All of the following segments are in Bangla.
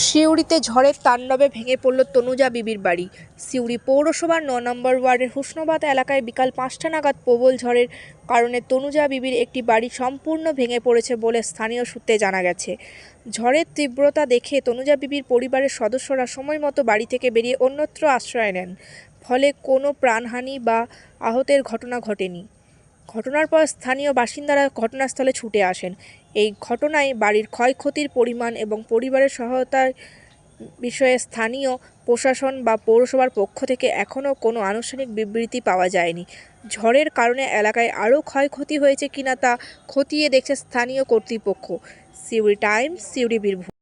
সিউড়িতে ঝড়ের তাণ্ডবে ভেঙে পড়ল তনুজা বিবির বাড়ি। সিউড়ি পৌরসভার ৯ নম্বর ওয়ার্ডের হুসনাবাদ এলাকায় বিকাল ৫টা নাগাদ প্রবল ঝড়ের কারণে তনুজা বিবির একটি বাড়ি সম্পূর্ণ ভেঙে পড়েছে বলে স্থানীয় সূত্রে জানা গেছে। ঝড়ের তীব্রতা দেখে তনুজা বিবির পরিবারের সদস্যরা সময়মতো বাড়ি থেকে বেরিয়ে অন্যত্র আশ্রয় নেন, ফলে কোনো প্রাণহানি বা আহতের ঘটনা ঘটেনি। ঘটনার পর স্থানীয় বাসিন্দারা ঘটনাস্থলে ছুটে আসেন। এই ঘটনায় বাড়ির ক্ষয়ক্ষতির পরিমাণ এবং পরিবারের সহায়তার বিষয়ে স্থানীয় প্রশাসন বা পৌরসভার পক্ষ থেকে এখনও কোনো আনুষ্ঠানিক বিবৃতি পাওয়া যায়নি। ঝড়ের কারণে এলাকায় আরও ক্ষয়ক্ষতি হয়েছে কিনা তা খতিয়ে দেখছে স্থানীয় কর্তৃপক্ষ। সিউড়ি টাইমস, সিউড়ি বীরভূম।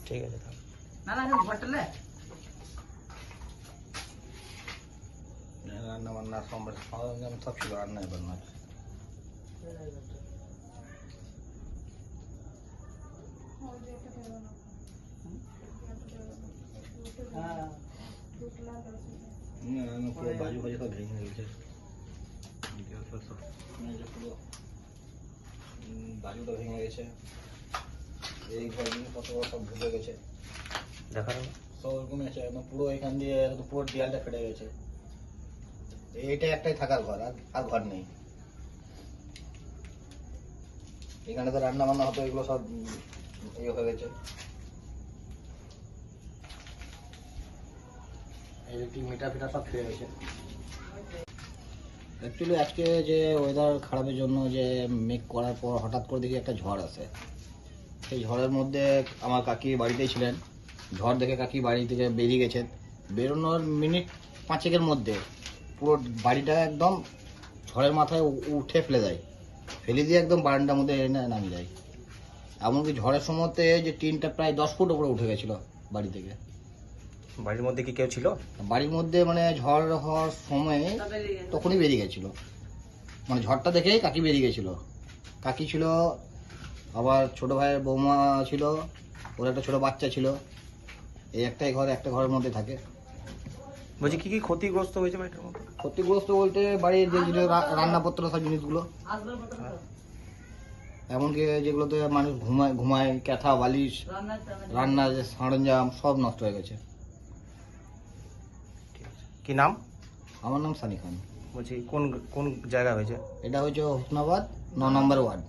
ঠিক আছে। রান্না বান্না সরঞ্জাম সব ছিল, রান্না বান্নার। পুরো বাজু বাজু সব ভেঙে গেছে, বাজুটা ভেঙে গেছে, এই ঘরগুলো কত সব ঢুকে গেছে, দেখা সব ওরকম আছে। পুরো এখান দিয়ে পুরো দেয়ালটা ফেটে গেছে। এইটা একটাই থাকার ঘর, আর ঘর নেই। এখানে তো রান্না বান্না হতো, এগুলো সব ইয়ে হয়ে গেছে। ইলেকট্রিক মিটার ফিটার সব ফেলে গেছে। অ্যাকচুয়ালি আজকে যে ওয়েদার খারাপের জন্য যে মেঘ করার পর হঠাৎ করে দেখি একটা ঝড় আসে। সেই ঝড়ের মধ্যে আমার কাকি বাড়িতেই ছিলেন। ঝড় দেখে কাকি বাড়ি থেকে বেরিয়ে গেছেন। বেরোনোর মিনিট 5-এর মধ্যে পুরো বাড়িটা একদম ঝড়ের মাথায় উঠে ফেলে দেয়, ফেলে দিয়ে একদম বারান্দার মধ্যে এনে নামিয়ে দেয়। এমনকি ঝড়ের সময়তে যে টিনটা প্রায় 10 ফুট উপরে উঠে গেছিল বাড়ি থেকে। বাড়ির মধ্যে কি কেউ ছিল? বাড়ির মধ্যে মানে ঝড় হওয়ার সময় তখনই বেরিয়ে গেছিল, মানে ঝড়টা দেখেই কাকি বেরিয়ে গেছিল। কাকি ছিল, আবার ছোট ভাইয়ের বৌমা ছিল, ওর একটা ছোট বাচ্চা ছিল। এই একটা ঘরের মধ্যে থাকে। বলছি কি কি ক্ষতিগ্রস্ত হয়েছে বাড়িটার মধ্যে? ক্ষতিগ্রস্ত বলতে বাড়ির যে জিনিস রান্নাপত্র সব জিনিসগুলো, এমনকি যেগুলোতে মানুষ ঘুমায় ক্যাথা বালিশ রান্নার যে সরঞ্জাম সব নষ্ট হয়ে গেছে। কি নাম? আমার নাম সানি খান। বলছি কোন কোন জায়গা হয়েছে? এটা হচ্ছে হুসনাবাদ ৯ নম্বর ওয়ার্ড।